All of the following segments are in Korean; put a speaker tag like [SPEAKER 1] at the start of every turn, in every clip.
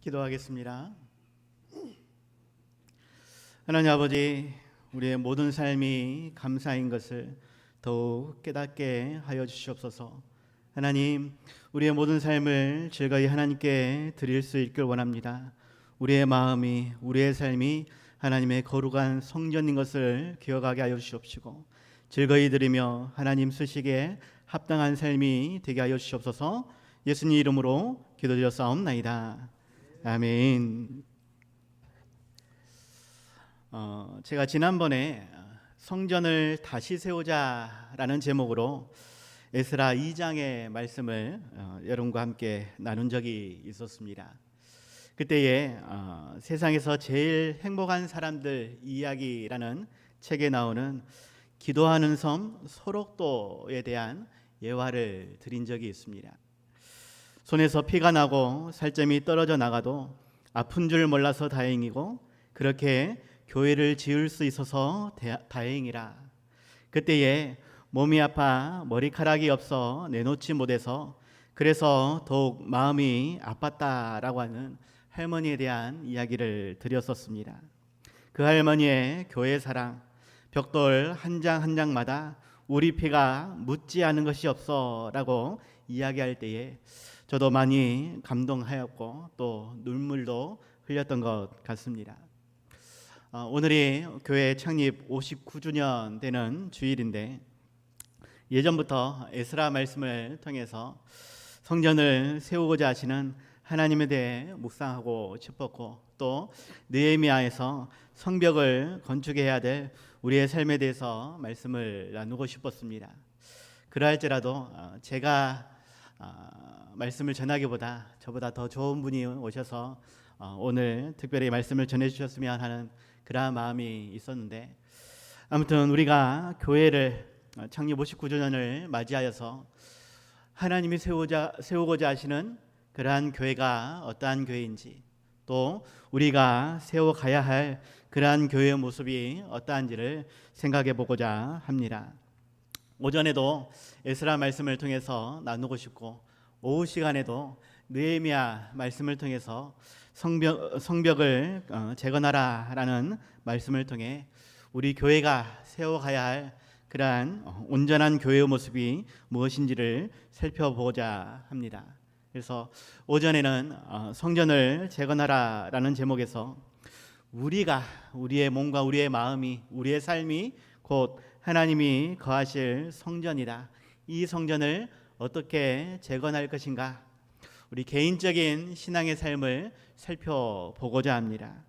[SPEAKER 1] 기도하겠습니다. 하나님 아버지, 우리의 모든 삶이 감사인 것을 더욱 깨닫게 하여 주시옵소서. 하나님, 우리의 모든 삶을 즐거이 하나님께 드릴 수 있길 원합니다. 우리의 마음이, 우리의 삶이 하나님의 거룩한 성전인 것을 기억하게 하여 주시옵시고, 즐거이 드리며 하나님 쓰시기에 합당한 삶이 되게 하여 주시옵소서. 예수님 이름으로 기도드렸사옵나이다. 아멘. 제가 지난번에 성전을 다시 세우자라는 제목으로 에스라 2장의 말씀을 여러분과 함께 나눈 적이 있었습니다. 그때에 세상에서 제일 행복한 사람들 이야기라는 책에 나오는 기도하는 섬 소록도에 대한 예화를 드린 적이 있습니다. 손에서 피가 나고 살점이 떨어져 나가도 아픈 줄 몰라서 다행이고 그렇게 교회를 지을 수 있어서 다행이라. 그때에 몸이 아파 머리카락이 없어 내놓지 못해서 그래서 더욱 마음이 아팠다라고 하는 할머니에 대한 이야기를 드렸었습니다. 그 할머니의 교회 사랑, 벽돌 한 장 한 장마다 우리 피가 묻지 않은 것이 없어라고 이야기할 때에 저도 많이 감동하였고 또 눈물도 흘렸던 것 같습니다. 오늘이 교회 창립 59주년 되는 주일인데 예전부터 에스라 말씀을 통해서 성전을 세우고자 하시는 하나님에 대해 묵상하고 싶었고 또 느헤미야에서 성벽을 건축해야 될 우리의 삶에 대해서 말씀을 나누고 싶었습니다. 그러할지라도 제가 말씀을 전하기보다 저보다 더 좋은 분이 오셔서 오늘 특별히 말씀을 전해주셨으면 하는 그러한 마음이 있었는데, 아무튼 우리가 교회를 창립 59주년을 맞이하여서 하나님이 세우고자 하시는 그러한 교회가 어떠한 교회인지, 또 우리가 세워가야 할 그러한 교회의 모습이 어떠한지를 생각해 보고자 합니다. 오전에도 에스라 말씀을 통해서 나누고 싶고 오후 시간에도 느헤미야 말씀을 통해서 성벽을 재건하라라는 말씀을 통해 우리 교회가 세워가야 할 그러한 온전한 교회의 모습이 무엇인지를 살펴보고자 합니다. 그래서 오전에는 성전을 재건하라라는 제목에서 우리가 우리의 몸과 우리의 마음이 우리의 삶이 곧 하나님이 거하실 성전이다. 이 성전을 어떻게 재건할 것인가? 우리 개인적인 신앙의 삶을 살펴보고자 합니다.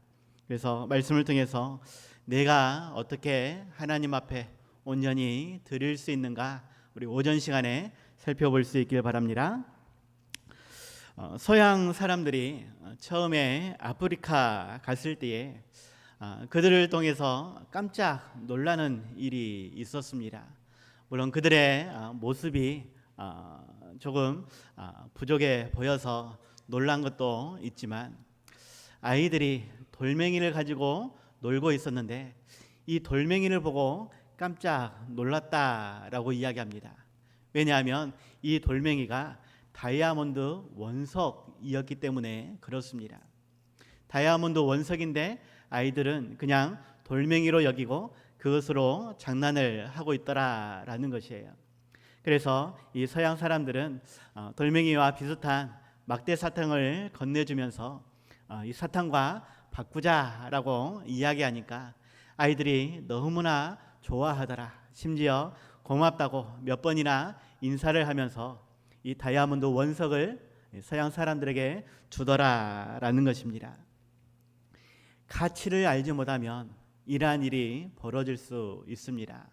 [SPEAKER 1] 그래서 말씀을 통해서 내가 어떻게 하나님 앞에 온전히 드릴 수 있는가? 우리 오전 시간에 살펴볼 수 있길 바랍니다. 서양 사람들이 처음에 아프리카 갔을 때에 그들을 통해서 깜짝 놀라는 일이 있었습니다. 물론 그들의 모습이 조금 부족해 보여서 놀란 것도 있지만 아이들이 돌멩이를 가지고 놀고 있었는데 이 돌멩이를 보고 깜짝 놀랐다라고 이야기합니다. 왜냐하면 이 돌멩이가 다이아몬드 원석이었기 때문에 그렇습니다. 다이아몬드 원석인데 아이들은 그냥 돌멩이로 여기고 그것으로 장난을 하고 있더라라는 것이에요. 그래서 이 서양 사람들은 돌멩이와 비슷한 막대 사탕을 건네주면서 이 사탕과 바꾸자라고 이야기하니까 아이들이 너무나 좋아하더라. 심지어 고맙다고 몇 번이나 인사를 하면서 이 다이아몬드 원석을 서양 사람들에게 주더라라는 것입니다. 가치를 알지 못하면 이러한 일이 벌어질 수 있습니다.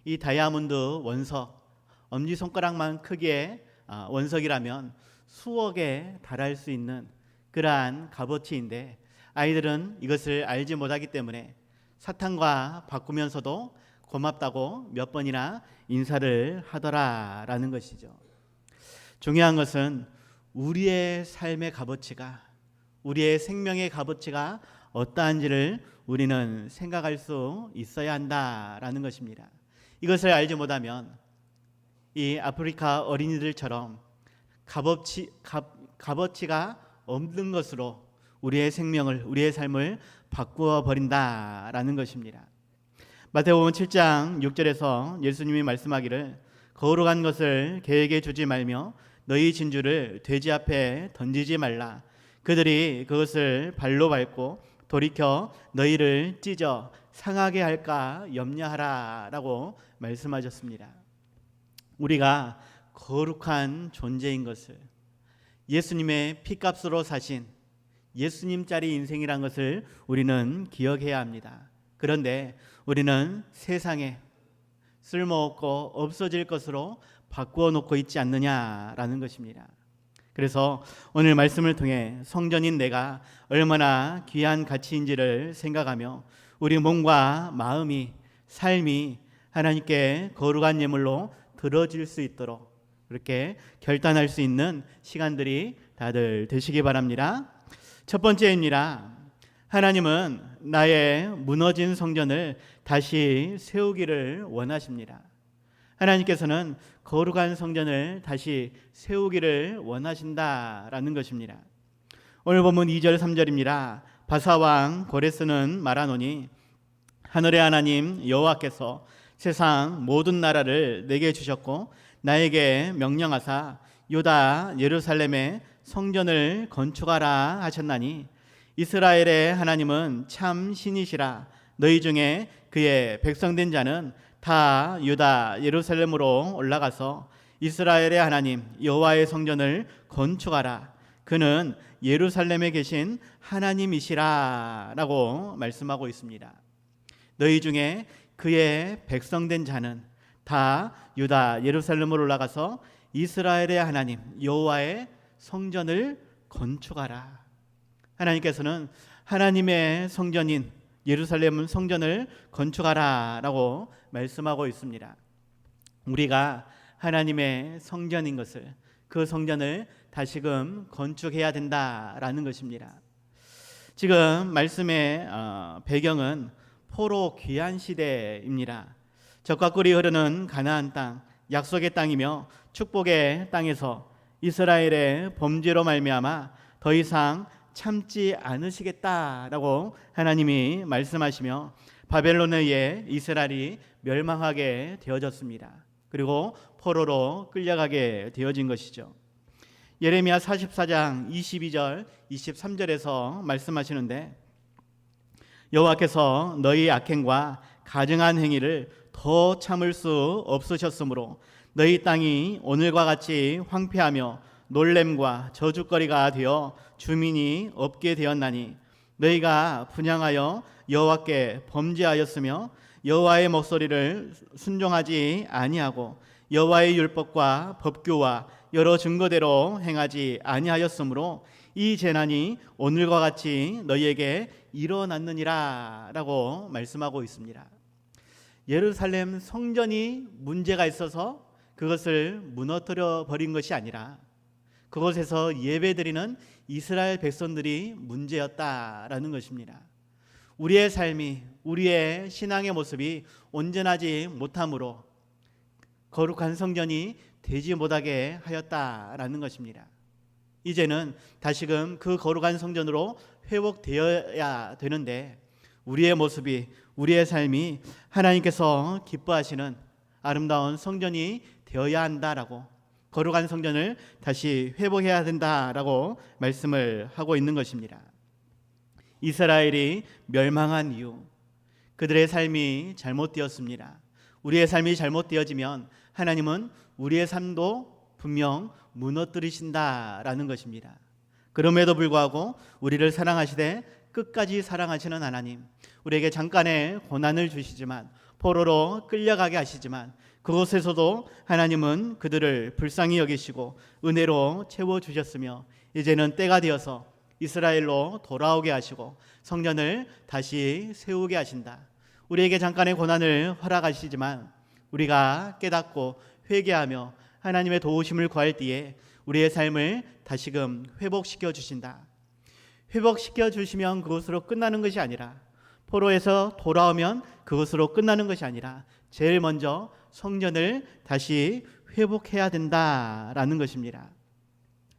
[SPEAKER 1] 이 다이아몬드 원석, 엄지손가락만 크기의 원석이라면 수억에 달할 수 있는 그러한 값어치인데 아이들은 이것을 알지 못하기 때문에 사탕과 바꾸면서도 고맙다고 몇 번이나 인사를 하더라라는 것이죠. 중요한 것은 우리의 삶의 값어치가, 우리의 생명의 값어치가 어떠한지를 우리는 생각할 수 있어야 한다라는 것입니다. 이것을 알지 못하면 이 아프리카 어린이들처럼 값어치가 없는 것으로 우리의 생명을, 우리의 삶을 바꾸어 버린다라는 것입니다. 마태복음 7장 6절에서 예수님이 말씀하기를 거룩한 것을 개에게 주지 말며 너희 진주를 돼지 앞에 던지지 말라. 그들이 그것을 발로 밟고 돌이켜 너희를 찢어 상하게 할까 염려하라 라고 말씀하셨습니다. 우리가 거룩한 존재인 것을, 예수님의 피값으로 사신 예수님짜리 인생이란 것을 우리는 기억해야 합니다. 그런데 우리는 세상에 쓸모없고 없어질 것으로 바꾸어 놓고 있지 않느냐라는 것입니다. 그래서 오늘 말씀을 통해 성전인 내가 얼마나 귀한 가치인지를 생각하며 우리 몸과 마음이, 삶이 하나님께 거룩한 예물로 드려질 수 있도록 그렇게 결단할 수 있는 시간들이 다들 되시기 바랍니다. 첫 번째입니다. 하나님은 나의 무너진 성전을 다시 세우기를 원하십니다. 하나님께서는 거룩한 성전을 다시 세우기를 원하신다라는 것입니다. 오늘 본문 2절 3절입니다. 바사왕 고레스는 말하노니 하늘의 하나님 여호와께서 세상 모든 나라를 내게 주셨고 나에게 명령하사 유다 예루살렘에 성전을 건축하라 하셨나니 이스라엘의 하나님은 참 신이시라. 너희 중에 그의 백성된 자는 다 유다 예루살렘으로 올라가서 이스라엘의 하나님 여호와의 성전을 건축하라. 그는 예루살렘에 계신 하나님이시라 라고 말씀하고 있습니다. 너희 중에 그의 백성된 자는 다 유다 예루살렘으로 올라가서 이스라엘의 하나님 여호와의 성전을 건축하라. 하나님께서는 하나님의 성전인 예루살렘 성전을 건축하라 라고 말씀하고 있습니다. 우리가 하나님의 성전인 것을, 그 성전을 다시금 건축해야 된다라는 것입니다. 지금 말씀의 배경은 포로 귀환 시대입니다. 적과 꿀이 흐르는 가나안 땅, 약속의 땅이며 축복의 땅에서 이스라엘의 범죄로 말미암아 더 이상 참지 않으시겠다라고 하나님이 말씀하시며 바벨론에 의해 이스라엘이 멸망하게 되어졌습니다. 그리고 포로로 끌려가게 되어진 것이죠. 예레미야 44장 22절 23절에서 말씀하시는데 여호와께서 너희 악행과 가증한 행위를 더 참을 수 없으셨으므로 너희 땅이 오늘과 같이 황폐하며 놀램과 저주거리가 되어 주민이 없게 되었나니 너희가 분향하여 여호와께 범죄하였으며 여호와의 목소리를 순종하지 아니하고 여호와의 율법과 법규와 여러 증거대로 행하지 아니하였으므로 이 재난이 오늘과 같이 너희에게 일어났느니라 라고 말씀하고 있습니다. 예루살렘 성전이 문제가 있어서 그것을 무너뜨려 버린 것이 아니라 그곳에서 예배드리는 이스라엘 백성들이 문제였다라는 것입니다. 우리의 삶이, 우리의 신앙의 모습이 온전하지 못함으로 거룩한 성전이 되지 못하게 하였다라는 것입니다. 이제는 다시금 그 거룩한 성전으로 회복되어야 되는데 우리의 모습이, 우리의 삶이 하나님께서 기뻐하시는 아름다운 성전이 되어야 한다라고, 거룩한 성전을 다시 회복해야 된다라고 말씀을 하고 있는 것입니다. 이스라엘이 멸망한 이유, 그들의 삶이 잘못되었습니다. 우리의 삶이 잘못되어지면 하나님은 우리의 삶도 분명 무너뜨리신다라는 것입니다. 그럼에도 불구하고 우리를 사랑하시되 끝까지 사랑하시는 하나님, 우리에게 잠깐의 고난을 주시지만, 포로로 끌려가게 하시지만 그곳에서도 하나님은 그들을 불쌍히 여기시고 은혜로 채워주셨으며 이제는 때가 되어서 이스라엘로 돌아오게 하시고 성전을 다시 세우게 하신다. 우리에게 잠깐의 고난을 허락하시지만 우리가 깨닫고 회개하며 하나님의 도우심을 구할 때에 우리의 삶을 다시금 회복시켜 주신다. 회복시켜 주시면 그것으로 끝나는 것이 아니라, 포로에서 돌아오면 그것으로 끝나는 것이 아니라 제일 먼저 성전을 다시 회복해야 된다라는 것입니다.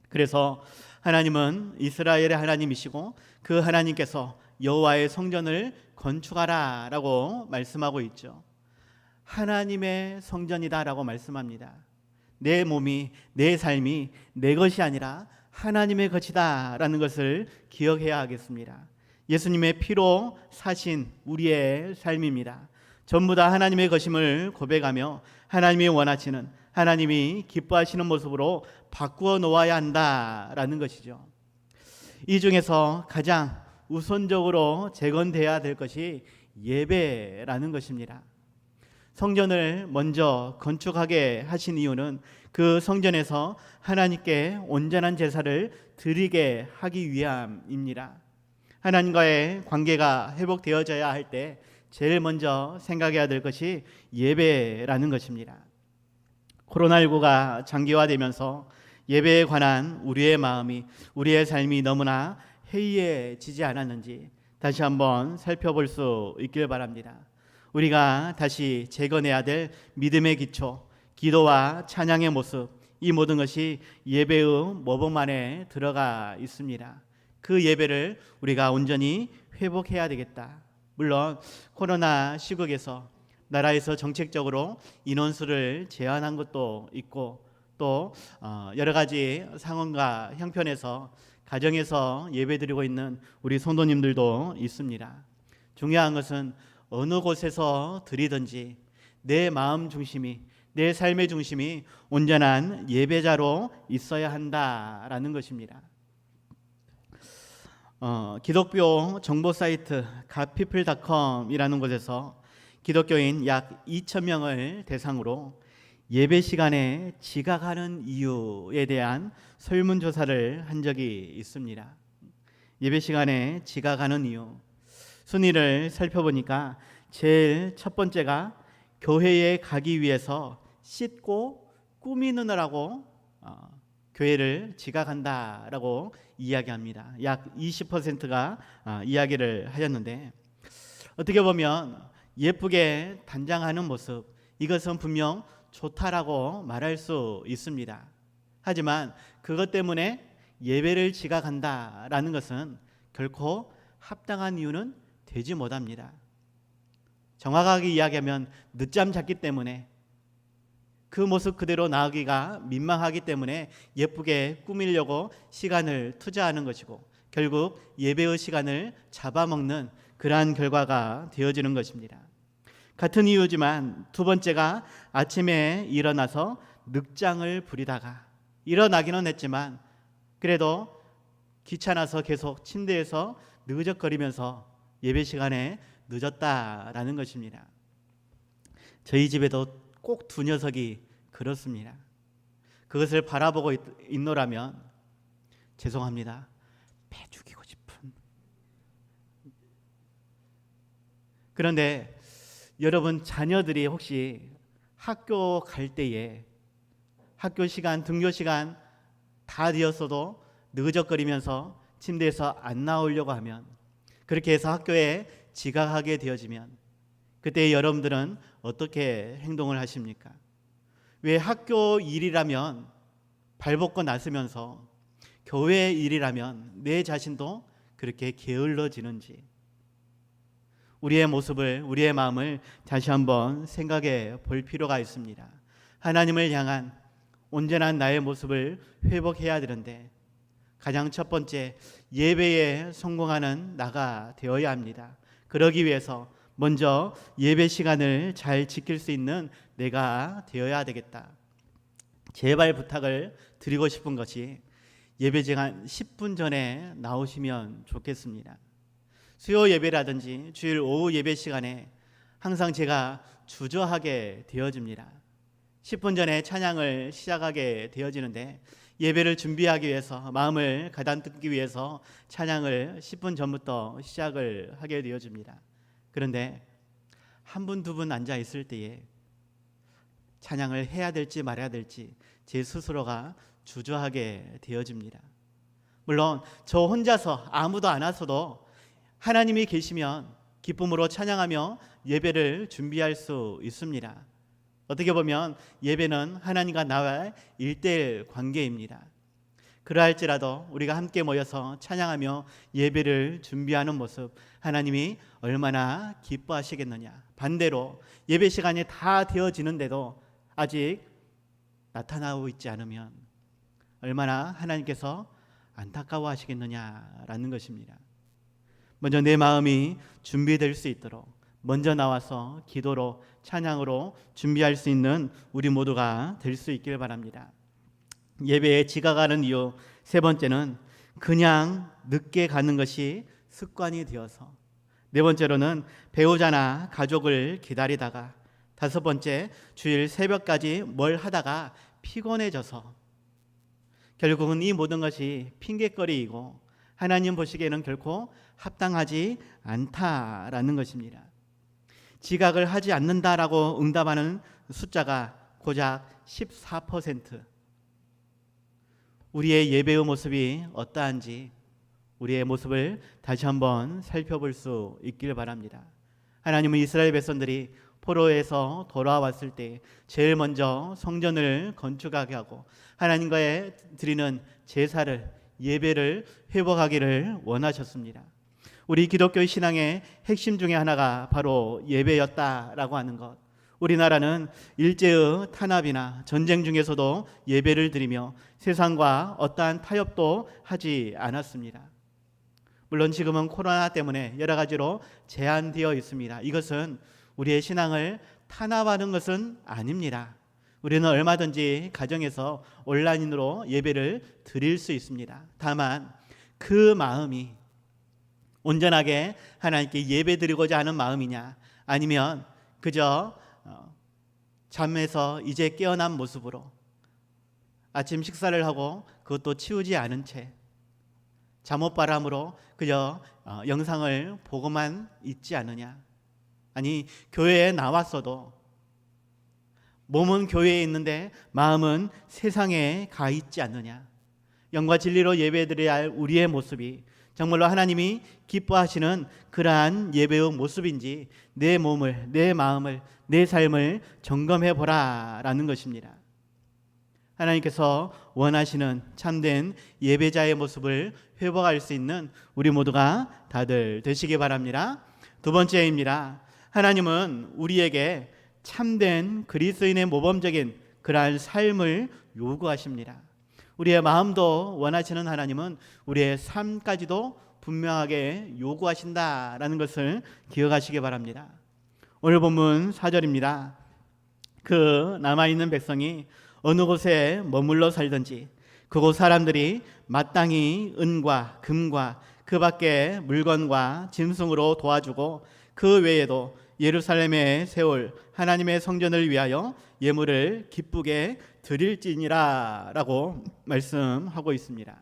[SPEAKER 1] 그래서 하나님은 이스라엘의 하나님이시고 그 하나님께서 여호와의 성전을 건축하라라고 말씀하고 있죠. 하나님의 성전이다라고 말씀합니다. 내 몸이, 내 삶이 내 것이 아니라 하나님의 것이다라는 것을 기억해야 하겠습니다. 예수님의 피로 사신 우리의 삶입니다. 전부 다 하나님의 것임을 고백하며 하나님이 원하시는, 하나님이 기뻐하시는 모습으로 바꾸어 놓아야 한다라는 것이죠. 이 중에서 가장 우선적으로 재건돼야 될 것이 예배라는 것입니다. 성전을 먼저 건축하게 하신 이유는 그 성전에서 하나님께 온전한 제사를 드리게 하기 위함입니다. 하나님과의 관계가 회복되어져야 할 때 제일 먼저 생각해야 될 것이 예배라는 것입니다. 코로나19가 장기화되면서 예배에 관한 우리의 마음이, 우리의 삶이 너무나 해이해지지 않았는지 다시 한번 살펴볼 수 있길 바랍니다. 우리가 다시 재건해야 될 믿음의 기초, 기도와 찬양의 모습, 이 모든 것이 예배의 모범 안에 들어가 있습니다. 그 예배를 우리가 온전히 회복해야 되겠다. 물론 코로나 시국에서 나라에서 정책적으로 인원수를 제한한 것도 있고 또 여러 가지 상황과 형편에서 가정에서 예배드리고 있는 우리 성도님들도 있습니다. 중요한 것은 어느 곳에서 드리든지 내 마음 중심이, 내 삶의 중심이 온전한 예배자로 있어야 한다라는 것입니다. 기독교 정보 사이트 갓피플닷컴이라는 곳에서 기독교인 약 2,000명을 대상으로 예배 시간에 지각하는 이유에 대한 설문조사를 한 적이 있습니다. 예배 시간에 지각하는 이유, 순위를 살펴보니까 제일 첫 번째가 교회에 가기 위해서 씻고 꾸미느라고 교회를 지각한다라고 이야기합니다. 약 20%가 이야기를 하였는데, 어떻게 보면 예쁘게 단장하는 모습, 이것은 분명 좋다라고 말할 수 있습니다. 하지만 그것 때문에 예배를 지각한다라는 것은 결코 합당한 이유는 되지 못합니다. 정확하게 이야기하면 늦잠 잤기 때문에, 그 모습 그대로 나오기가 민망하기 때문에 예쁘게 꾸미려고 시간을 투자하는 것이고 결국 예배의 시간을 잡아먹는 그러한 결과가 되어지는 것입니다. 같은 이유지만 두 번째가 아침에 일어나서 늑장을 부리다가, 일어나기는 했지만 그래도 귀찮아서 계속 침대에서 느적거리면서 예배 시간에 늦었다라는 것입니다. 저희 집에도 꼭 두 녀석이 그렇습니다. 그것을 바라보고 있노라면 죄송합니다. 배 죽이고 싶은. 그런데 여러분 자녀들이 혹시 학교 갈 때에 학교 시간, 등교 시간 다 되었어도 느적거리면서 침대에서 안 나오려고 하면, 그렇게 해서 학교에 지각하게 되어지면 그때 여러분들은 어떻게 행동을 하십니까? 왜 학교 일이라면 발벗고 나서면서 교회 일이라면 내 자신도 그렇게 게을러지는지, 우리의 모습을, 우리의 마음을 다시 한번 생각해 볼 필요가 있습니다. 하나님을 향한 온전한 나의 모습을 회복해야 되는데 가장 첫 번째, 예배에 성공하는 나가 되어야 합니다. 그러기 위해서 먼저 예배 시간을 잘 지킬 수 있는 내가 되어야 되겠다. 제발 부탁을 드리고 싶은 것이 예배 시간 10분 전에 나오시면 좋겠습니다. 수요 예배라든지 주일 오후 예배 시간에 항상 제가 주저하게 되어집니다. 10분 전에 찬양을 시작하게 되어지는데 예배를 준비하기 위해서, 마음을 가다듬기 위해서 찬양을 10분 전부터 시작을 하게 되어집니다. 그런데 한 분, 두 분 앉아 있을 때에 찬양을 해야 될지 말아야 될지 제 스스로가 주저하게 되어집니다. 물론 저 혼자서 아무도 안 와서도 하나님이 계시면 기쁨으로 찬양하며 예배를 준비할 수 있습니다. 어떻게 보면 예배는 하나님과 나와의 1:1 관계입니다. 그러할지라도 우리가 함께 모여서 찬양하며 예배를 준비하는 모습 하나님이 얼마나 기뻐하시겠느냐. 반대로 예배 시간이 다 되어지는데도 아직 나타나고 있지 않으면 얼마나 하나님께서 안타까워하시겠느냐라는 것입니다. 먼저 내 마음이 준비될 수 있도록 먼저 나와서 기도로 찬양으로 준비할 수 있는 우리 모두가 될 수 있길 바랍니다. 예배에 지각하는 이유 세 번째는 그냥 늦게 가는 것이 습관이 되어서, 네 번째로는 배우자나 가족을 기다리다가, 다섯 번째 주일 새벽까지 뭘 하다가 피곤해져서, 결국은 이 모든 것이 핑계거리이고 하나님 보시기에는 결코 합당하지 않다라는 것입니다. 지각을 하지 않는다라고 응답하는 숫자가 고작 14%. 우리의 예배의 모습이 어떠한지 우리의 모습을 다시 한번 살펴볼 수 있길 바랍니다. 하나님은 이스라엘 백성들이 포로에서 돌아왔을 때 제일 먼저 성전을 건축하게 하고 하나님과의 드리는 제사를, 예배를 회복하기를 원하셨습니다. 우리 기독교 신앙의 핵심 중에 하나가 바로 예배였다라고 하는 것. 우리나라는 일제의 탄압이나 전쟁 중에서도 예배를 드리며 세상과 어떠한 타협도 하지 않았습니다. 물론 지금은 코로나 때문에 여러 가지로 제한되어 있습니다. 이것은 우리의 신앙을 탄압하는 것은 아닙니다. 우리는 얼마든지 가정에서 온라인으로 예배를 드릴 수 있습니다. 다만 그 마음이 온전하게 하나님께 예배드리고자 하는 마음이냐, 아니면 그저 잠에서 이제 깨어난 모습으로 아침 식사를 하고 그것도 치우지 않은 채 잠옷바람으로 그저 영상을 보고만 있지 않느냐. 아니, 교회에 나왔어도 몸은 교회에 있는데 마음은 세상에 가 있지 않느냐. 영과 진리로 예배드려야 할 우리의 모습이 정말로 하나님이 기뻐하시는 그러한 예배의 모습인지 내 몸을, 내 마음을, 내 삶을 점검해 보라라는 것입니다. 하나님께서 원하시는 참된 예배자의 모습을 회복할 수 있는 우리 모두가 다들 되시기 바랍니다. 두 번째입니다. 하나님은 우리에게 참된 그리스도인의 모범적인 그러한 삶을 요구하십니다. 우리의 마음도 원하시는 하나님은 우리의 삶까지도 분명하게 요구하신다라는 것을 기억하시기 바랍니다. 오늘 본문 4절입니다. 그 남아있는 백성이 어느 곳에 머물러 살든지 그곳 사람들이 마땅히 은과 금과 그 밖에 물건과 짐승으로 도와주고 그 외에도 예루살렘에 세울 하나님의 성전을 위하여 예물을 기쁘게 드릴지니라 라고 말씀하고 있습니다.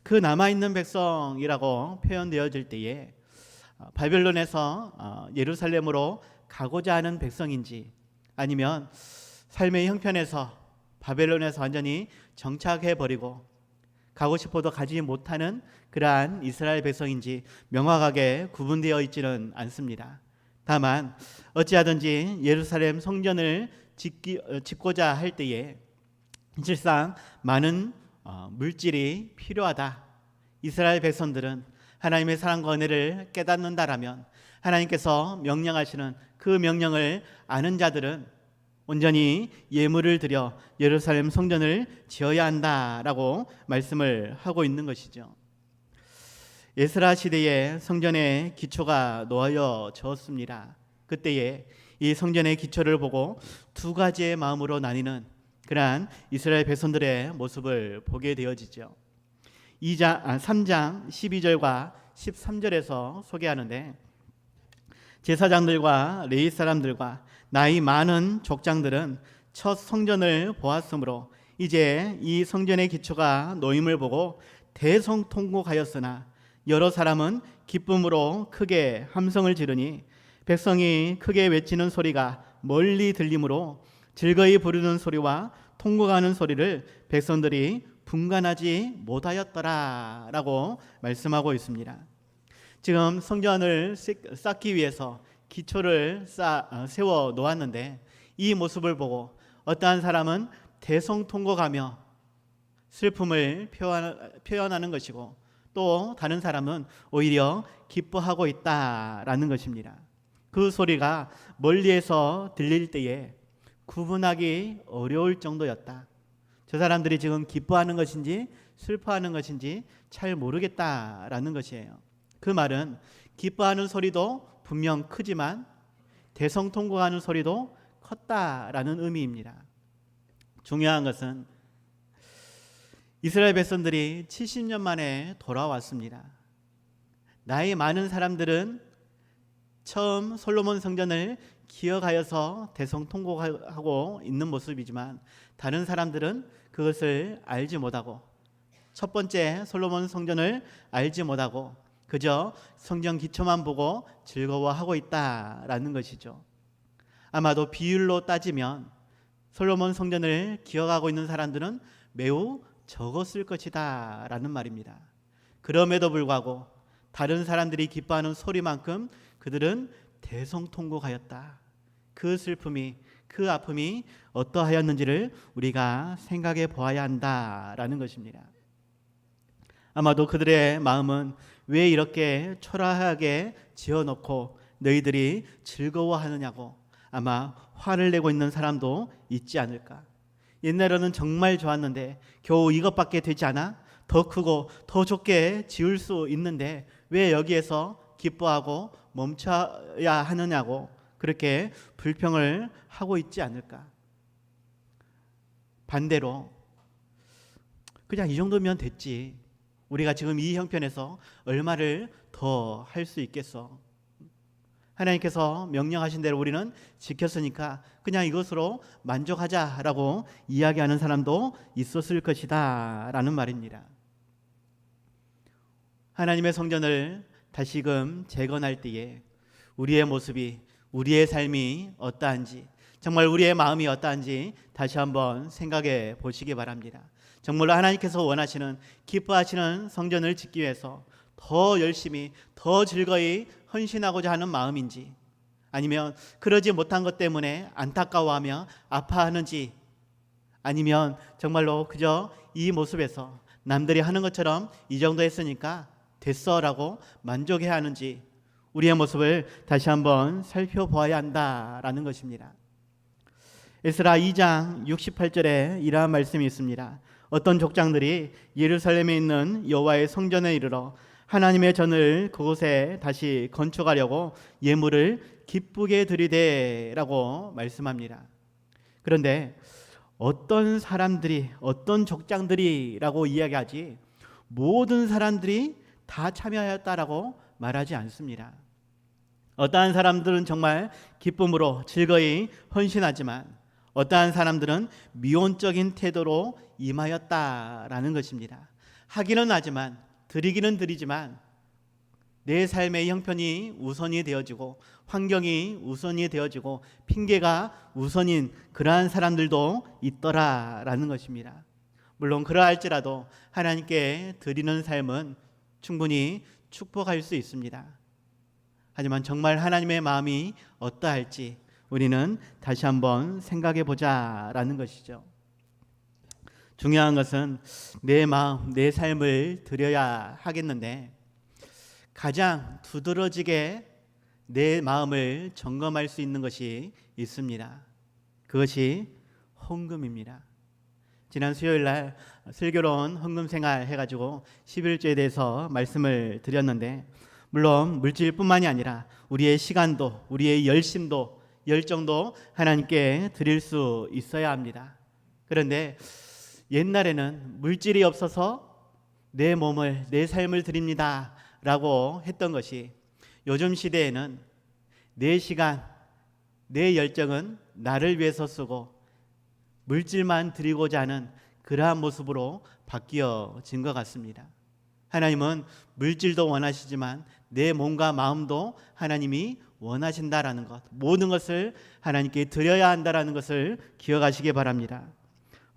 [SPEAKER 1] 그 남아있는 백성이라고 표현되어질 때에 바벨론에서 예루살렘으로 가고자 하는 백성인지, 아니면 삶의 형편에서 바벨론에서 완전히 정착해버리고 가고 싶어도 가지 못하는 그러한 이스라엘 백성인지 명확하게 구분되어 있지는 않습니다. 다만 어찌하든지 예루살렘 성전을 짓고자 할 때에 실상 많은 물질이 필요하다. 이스라엘 백성들은 하나님의 사랑과 은혜를 깨닫는다라면, 하나님께서 명령하시는 그 명령을 아는 자들은 온전히 예물을 드려 예루살렘 성전을 지어야 한다라고 말씀을 하고 있는 것이죠. 에스라 시대에 성전의 기초가 놓여졌습니다. 그때에 이 성전의 기초를 보고 두 가지의 마음으로 나뉘는 그러한 이스라엘 백성들의 모습을 보게 되어지죠. 3장 12절과 13절에서 소개하는데, 제사장들과 레위 사람들과 나이 많은 족장들은 첫 성전을 보았으므로 이제 이 성전의 기초가 놓임을 보고 대성통곡하였으나 여러 사람은 기쁨으로 크게 함성을 지르니 백성이 크게 외치는 소리가 멀리 들리므로 즐거이 부르는 소리와 통곡하는 소리를 백성들이 분간하지 못하였더라 라고 말씀하고 있습니다. 지금 성전을 쌓기 위해서 기초를 세워 놓았는데 이 모습을 보고 어떠한 사람은 대성통곡하며 슬픔을 표현하는 것이고, 또 다른 사람은 오히려 기뻐하고 있다라는 것입니다. 그 소리가 멀리에서 들릴 때에 구분하기 어려울 정도였다. 저 사람들이 지금 기뻐하는 것인지 슬퍼하는 것인지 잘 모르겠다라는 것이에요. 그 말은 기뻐하는 소리도 분명 크지만 대성통곡하는 소리도 컸다라는 의미입니다. 중요한 것은 이스라엘 백성들이 70년 만에 돌아왔습니다. 나이 많은 사람들은 처음 솔로몬 성전을 기억하여서 대성통곡하고 있는 모습이지만, 다른 사람들은 그것을 알지 못하고, 첫 번째 솔로몬 성전을 알지 못하고 그저 성전 기초만 보고 즐거워하고 있다라는 것이죠. 아마도 비율로 따지면 솔로몬 성전을 기억하고 있는 사람들은 매우 적었을 것이다 라는 말입니다. 그럼에도 불구하고 다른 사람들이 기뻐하는 소리만큼 그들은 대성통곡하였다. 그 슬픔이, 그 아픔이 어떠하였는지를 우리가 생각해 보아야 한다라는 것입니다. 아마도 그들의 마음은 왜 이렇게 초라하게 지어놓고 너희들이 즐거워하느냐고 아마 화를 내고 있는 사람도 있지 않을까. 옛날에는 정말 좋았는데 겨우 이것밖에 되지 않아? 더 크고 더 좋게 지을 수 있는데 왜 여기에서 기뻐하고 멈춰야 하느냐고 그렇게 불평을 하고 있지 않을까. 반대로 그냥 이 정도면 됐지, 우리가 지금 이 형편에서 얼마를 더 할 수 있겠어. 하나님께서 명령하신 대로 우리는 지켰으니까 그냥 이것으로 만족하자라고 이야기하는 사람도 있었을 것이다 라는 말입니다. 하나님의 성전을 다시금 재건할 때에 우리의 모습이, 우리의 삶이 어떠한지, 정말 우리의 마음이 어떠한지 다시 한번 생각해 보시기 바랍니다. 정말로 하나님께서 원하시는, 기뻐하시는 성전을 짓기 위해서 더 열심히, 더 즐거이 헌신하고자 하는 마음인지, 아니면 그러지 못한 것 때문에 안타까워하며 아파하는지, 아니면 정말로 그저 이 모습에서 남들이 하는 것처럼 이 정도 했으니까 됐어라고 만족해야 하는지, 우리의 모습을 다시 한번 살펴보아야 한다라는 것입니다. 에스라 2장 68절에 이러한 말씀이 있습니다. 어떤 족장들이 예루살렘에 있는 여호와의 성전에 이르러 하나님의 전을 그곳에 다시 건축하려고 예물을 기쁘게 드리되라고 말씀합니다. 그런데 어떤 사람들이, 어떤 족장들이라고 이야기하지 모든 사람들이 다 참여하였다라고 말하지 않습니다. 어떠한 사람들은 정말 기쁨으로 즐거이 헌신하지만 어떠한 사람들은 미온적인 태도로 임하였다라는 것입니다. 하기는 하지만, 드리기는 드리지만 내 삶의 형편이 우선이 되어지고 환경이 우선이 되어지고 핑계가 우선인 그러한 사람들도 있더라라는 것입니다. 물론 그러할지라도 하나님께 드리는 삶은 충분히 축복할 수 있습니다. 하지만 정말 하나님의 마음이 어떠할지 우리는 다시 한번 생각해 보자라는 것이죠. 중요한 것은 내 마음, 내 삶을 드려야 하겠는데 가장 두드러지게 내 마음을 점검할 수 있는 것이 있습니다. 그것이 헌금입니다. 지난 수요일 날 슬기로운 헌금 생활 해가지고 11조에 대해서 말씀을 드렸는데, 물론 물질뿐만이 아니라 우리의 시간도, 우리의 열심도, 열정도 하나님께 드릴 수 있어야 합니다. 그런데 옛날에는 물질이 없어서 내 몸을, 내 삶을 드립니다 라고 했던 것이 요즘 시대에는 내 시간, 내 열정은 나를 위해서 쓰고 물질만 드리고자 하는 그러한 모습으로 바뀌어진 것 같습니다. 하나님은 물질도 원하시지만 내 몸과 마음도 하나님이 원하신다라는 것, 모든 것을 하나님께 드려야 한다라는 것을 기억하시기 바랍니다.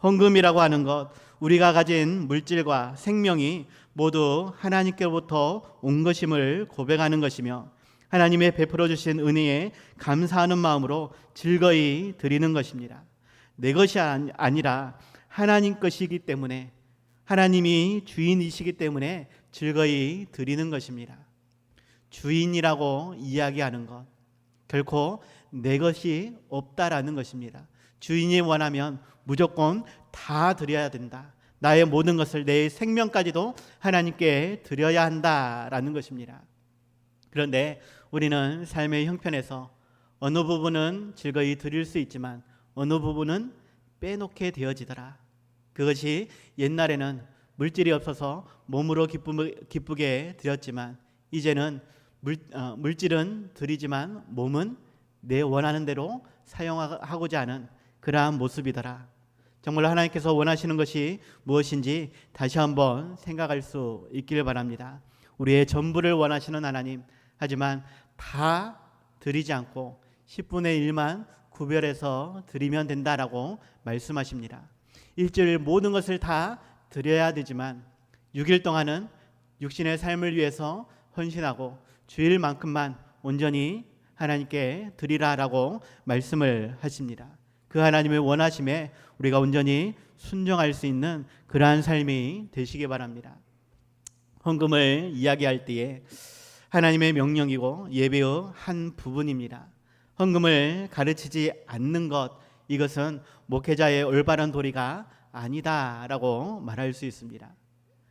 [SPEAKER 1] 헌금이라고 하는 것, 우리가 가진 물질과 생명이 모두 하나님께로부터 온 것임을 고백하는 것이며 하나님의 베풀어 주신 은혜에 감사하는 마음으로 즐거이 드리는 것입니다. 내 것이 아니라 하나님 것이기 때문에 하나님이 주인이시기 때문에 즐거이 드리는 것입니다. 주인이라고 이야기하는 것, 결코 내 것이 없다라는 것입니다. 주인이 원하면 무조건 다 드려야 된다. 나의 모든 것을, 내 생명까지도 하나님께 드려야 한다라는 것입니다. 그런데 우리는 삶의 형편에서 어느 부분은 즐거이 드릴 수 있지만 어느 부분은 빼놓게 되어지더라. 그것이 옛날에는 물질이 없어서 몸으로 기쁘게 드렸지만 이제는 물질은 드리지만 몸은 내 원하는 대로 사용하고자 하는 그러한 모습이더라. 정말로 하나님께서 원하시는 것이 무엇인지 다시 한번 생각할 수 있기를 바랍니다. 우리의 전부를 원하시는 하나님, 하지만 다 드리지 않고 10분의 1만 구별해서 드리면 된다라고 말씀하십니다. 일주일 모든 것을 다 드려야 되지만 6일 동안은 육신의 삶을 위해서 헌신하고 주일만큼만 온전히 하나님께 드리라라고 말씀을 하십니다. 그 하나님의 원하심에 우리가 온전히 순종할 수 있는 그러한 삶이 되시기 바랍니다. 헌금을 이야기할 때에 하나님의 명령이고 예배의 한 부분입니다. 헌금을 가르치지 않는 것, 이것은 목회자의 올바른 도리가 아니다라고 말할 수 있습니다.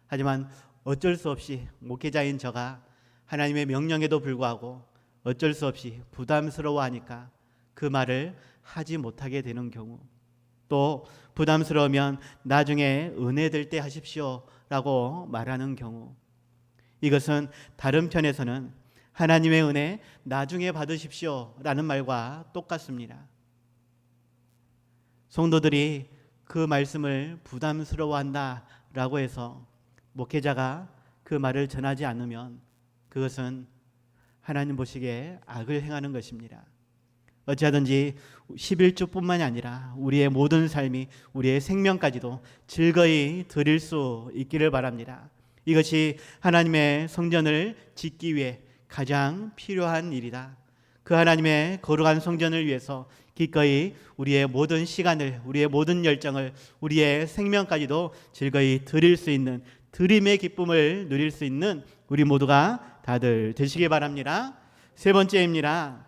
[SPEAKER 1] 하지만 어쩔 수 없이 목회자인 저가 하나님의 명령에도 불구하고 어쩔 수 없이 부담스러워하니까 그 말을 하지 못하게 되는 경우, 또 부담스러우면 나중에 은혜 될 때 하십시오라고 말하는 경우, 이것은 다른 편에서는 하나님의 은혜 나중에 받으십시오라는 말과 똑같습니다. 성도들이 그 말씀을 부담스러워한다라고 해서 목회자가 그 말을 전하지 않으면 그것은 하나님 보시기에 악을 행하는 것입니다. 어찌하든지 11주뿐만이 아니라 우리의 모든 삶이, 우리의 생명까지도 즐거이 드릴 수 있기를 바랍니다. 이것이 하나님의 성전을 짓기 위해 가장 필요한 일이다. 그 하나님의 거룩한 성전을 위해서 기꺼이 우리의 모든 시간을, 우리의 모든 열정을, 우리의 생명까지도 즐거이 드릴 수 있는, 드림의 기쁨을 누릴 수 있는 우리 모두가 다들 되시기 바랍니다. 세 번째입니다.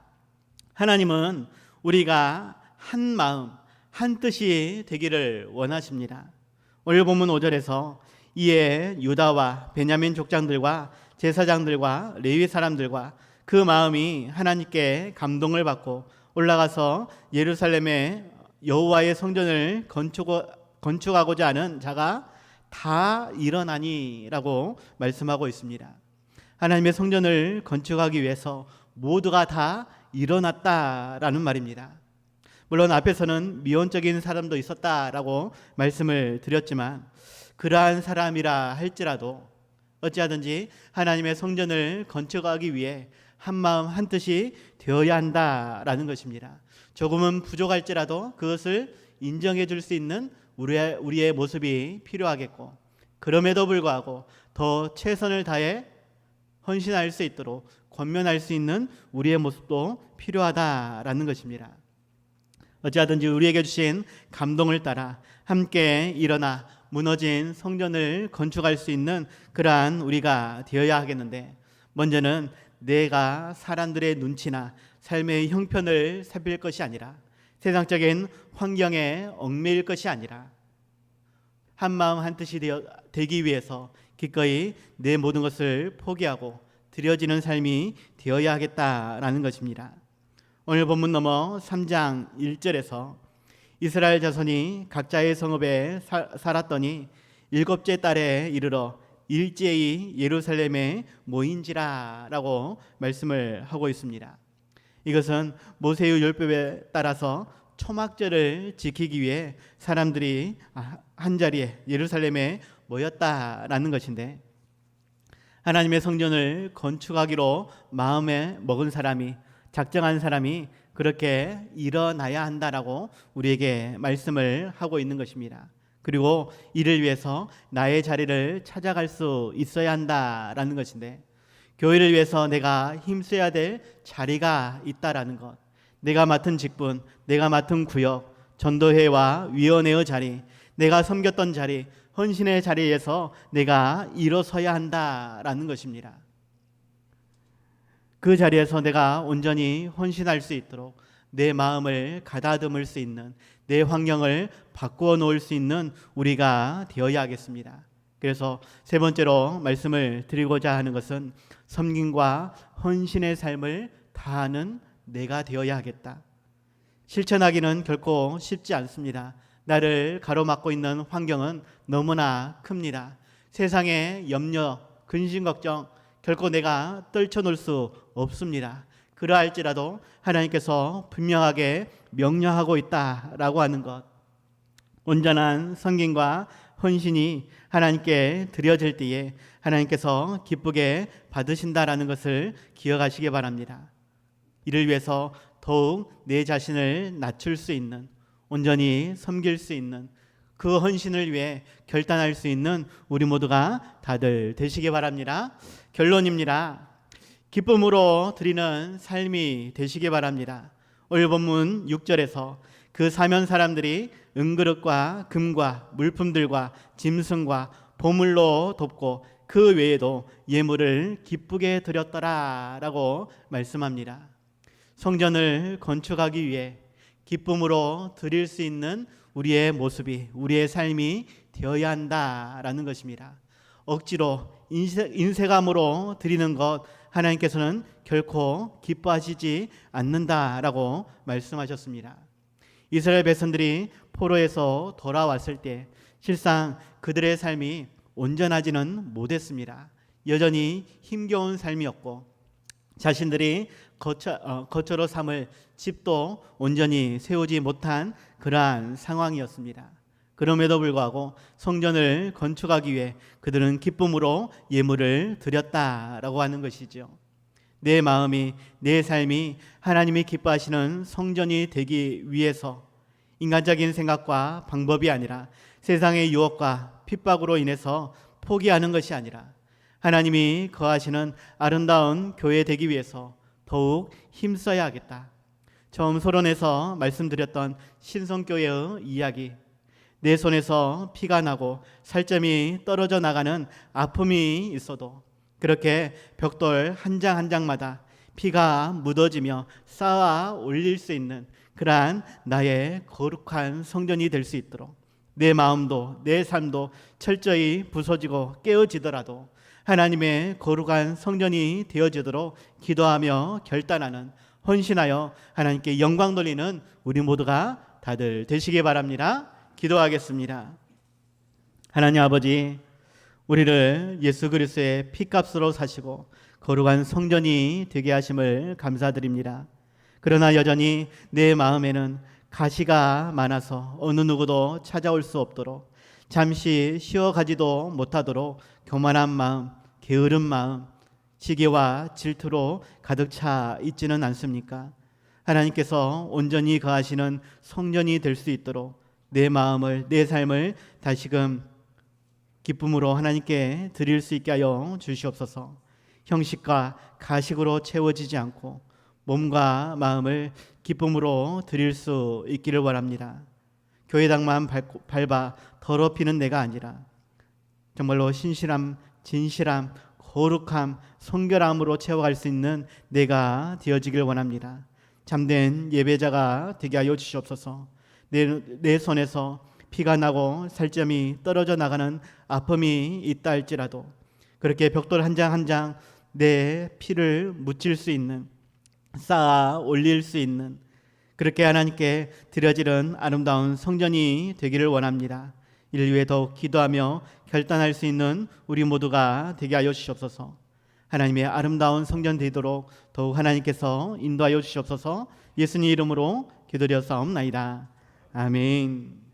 [SPEAKER 1] 하나님은 우리가 한 마음, 한 뜻이 되기를 원하십니다. 오늘 본문 5절에서 이에 유다와 베냐민 족장들과 제사장들과 레위 사람들과 그 마음이 하나님께 감동을 받고 올라가서 예루살렘에 여호와의 성전을 건축하고자 하는 자가 다 일어나니라고 말씀하고 있습니다. 하나님의 성전을 건축하기 위해서 모두가 다 일어났다라는 말입니다. 물론 앞에서는 미온적인 사람도 있었다라고 말씀을 드렸지만 그러한 사람이라 할지라도 어찌하든지 하나님의 성전을 건축하기 위해 한 마음 한 뜻이 되어야 한다라는 것입니다. 조금은 부족할지라도 그것을 인정해 줄 수 있는 우리의 모습이 필요하겠고, 그럼에도 불구하고 더 최선을 다해 헌신할 수 있도록 권면할 수 있는 우리의 모습도 필요하다라는 것입니다. 어찌하든지 우리에게 주신 감동을 따라 함께 일어나 무너진 성전을 건축할 수 있는 그러한 우리가 되어야 하겠는데, 먼저는 내가 사람들의 눈치나 삶의 형편을 살필 것이 아니라, 세상적인 환경에 얽매일 것이 아니라 한 마음 한 뜻이 되기 위해서 기꺼이 내 모든 것을 포기하고 드려지는 삶이 되어야 하겠다라는 것입니다. 오늘 본문 넘어 3장 1절에서 이스라엘 자손이 각자의 성읍에 살았더니 7째 달에 이르러 일제히 예루살렘에 모인지라라고 말씀을 하고 있습니다. 이것은 모세의 율법에 따라서 초막절을 지키기 위해 사람들이 한자리에 예루살렘에 모였다라는 것인데, 하나님의 성전을 건축하기로 마음에 먹은 사람이, 작정한 사람이 그렇게 일어나야 한다라고 우리에게 말씀을 하고 있는 것입니다. 그리고 이를 위해서 나의 자리를 찾아갈 수 있어야 한다라는 것인데, 교회를 위해서 내가 힘써야 될 자리가 있다라는 것, 내가 맡은 직분, 내가 맡은 구역, 전도회와 위원회의 자리, 내가 섬겼던 자리, 헌신의 자리에서 내가 일어서야 한다라는 것입니다. 그 자리에서 내가 온전히 헌신할 수 있도록 내 마음을 가다듬을 수 있는, 내 환경을 바꾸어 놓을 수 있는 우리가 되어야 하겠습니다. 그래서 세 번째로 말씀을 드리고자 하는 것은 섬김과 헌신의 삶을 다하는 내가 되어야 하겠다. 실천하기는 결코 쉽지 않습니다. 나를 가로막고 있는 환경은 너무나 큽니다. 세상의 염려, 근심, 걱정 결코 내가 떨쳐놓을 수 없습니다. 그러할지라도 하나님께서 분명하게 명령하고 있다라고 하는 것, 온전한 섬김과 헌신이 하나님께 드려질 때에 하나님께서 기쁘게 받으신다라는 것을 기억하시기 바랍니다. 이를 위해서 더욱 내 자신을 낮출 수 있는, 온전히 섬길 수 있는, 그 헌신을 위해 결단할 수 있는 우리 모두가 다들 되시기 바랍니다. 결론입니다. 기쁨으로 드리는 삶이 되시기 바랍니다. 오늘 본문 6절에서 그 사면 사람들이 은그릇과 금과 물품들과 짐승과 보물로 돕고 그 외에도 예물을 기쁘게 드렸더라라고 말씀합니다. 성전을 건축하기 위해 기쁨으로 드릴 수 있는 우리의 모습이, 우리의 삶이 되어야 한다라는 것입니다. 억지로 인색함으로 드리는 것 하나님께서는 결코 기뻐하시지 않는다라고 말씀하셨습니다. 이스라엘 백성들이 포로에서 돌아왔을 때 실상 그들의 삶이 온전하지는 못했습니다. 여전히 힘겨운 삶이었고 자신들이 거처로 삼을 집도 온전히 세우지 못한 그러한 상황이었습니다. 그럼에도 불구하고 성전을 건축하기 위해 그들은 기쁨으로 예물을 드렸다라고 하는 것이죠. 내 마음이, 내 삶이 하나님이 기뻐하시는 성전이 되기 위해서 인간적인 생각과 방법이 아니라 세상의 유혹과 핍박으로 인해서 포기하는 것이 아니라 하나님이 거하시는 아름다운 교회 되기 위해서 더욱 힘써야 하겠다. 처음 서론에서 말씀드렸던 신성교회의 이야기, 내 손에서 피가 나고 살점이 떨어져 나가는 아픔이 있어도 그렇게 벽돌 한 장 한 장마다 피가 묻어지며 쌓아 올릴 수 있는 그러한 나의 거룩한 성전이 될 수 있도록 내 마음도 내 삶도 철저히 부서지고 깨어지더라도 하나님의 거룩한 성전이 되어지도록 기도하며 결단하는, 헌신하여 하나님께 영광 돌리는 우리 모두가 다들 되시기 바랍니다. 기도하겠습니다. 하나님 아버지, 우리를 예수 그리스도의 피값으로 사시고 거룩한 성전이 되게 하심을 감사드립니다. 그러나 여전히 내 마음에는 가시가 많아서 어느 누구도 찾아올 수 없도록, 잠시 쉬어가지도 못하도록 교만한 마음, 게으른 마음, 시기와 질투로 가득 차 있지는 않습니까? 하나님께서 온전히 거하시는 성전이 될 수 있도록 내 마음을, 내 삶을 다시금 기쁨으로 하나님께 드릴 수 있게 하여 주시옵소서. 형식과 가식으로 채워지지 않고 몸과 마음을 기쁨으로 드릴 수 있기를 원합니다. 교회당만 밟아 더럽히는 내가 아니라 정말로 신실함, 진실함, 거룩함, 성결함으로 채워갈 수 있는 내가 되어지길 원합니다. 참된 예배자가 되게 하여 주시옵소서. 내 손에서 피가 나고 살점이 떨어져 나가는 아픔이 있다 할지라도 그렇게 벽돌 한 장 한 장 내 피를 묻힐 수 있는, 쌓아 올릴 수 있는 그렇게 하나님께 드려지는 아름다운 성전이 되기를 원합니다. 이를 위해 더욱 기도하며 결단할 수 있는 우리 모두가 되게 하여 주시옵소서. 하나님의 아름다운 성전 되도록 더욱 하나님께서 인도하여 주시옵소서. 예수님 이름으로 기도드렸사옵나이다. 아멘.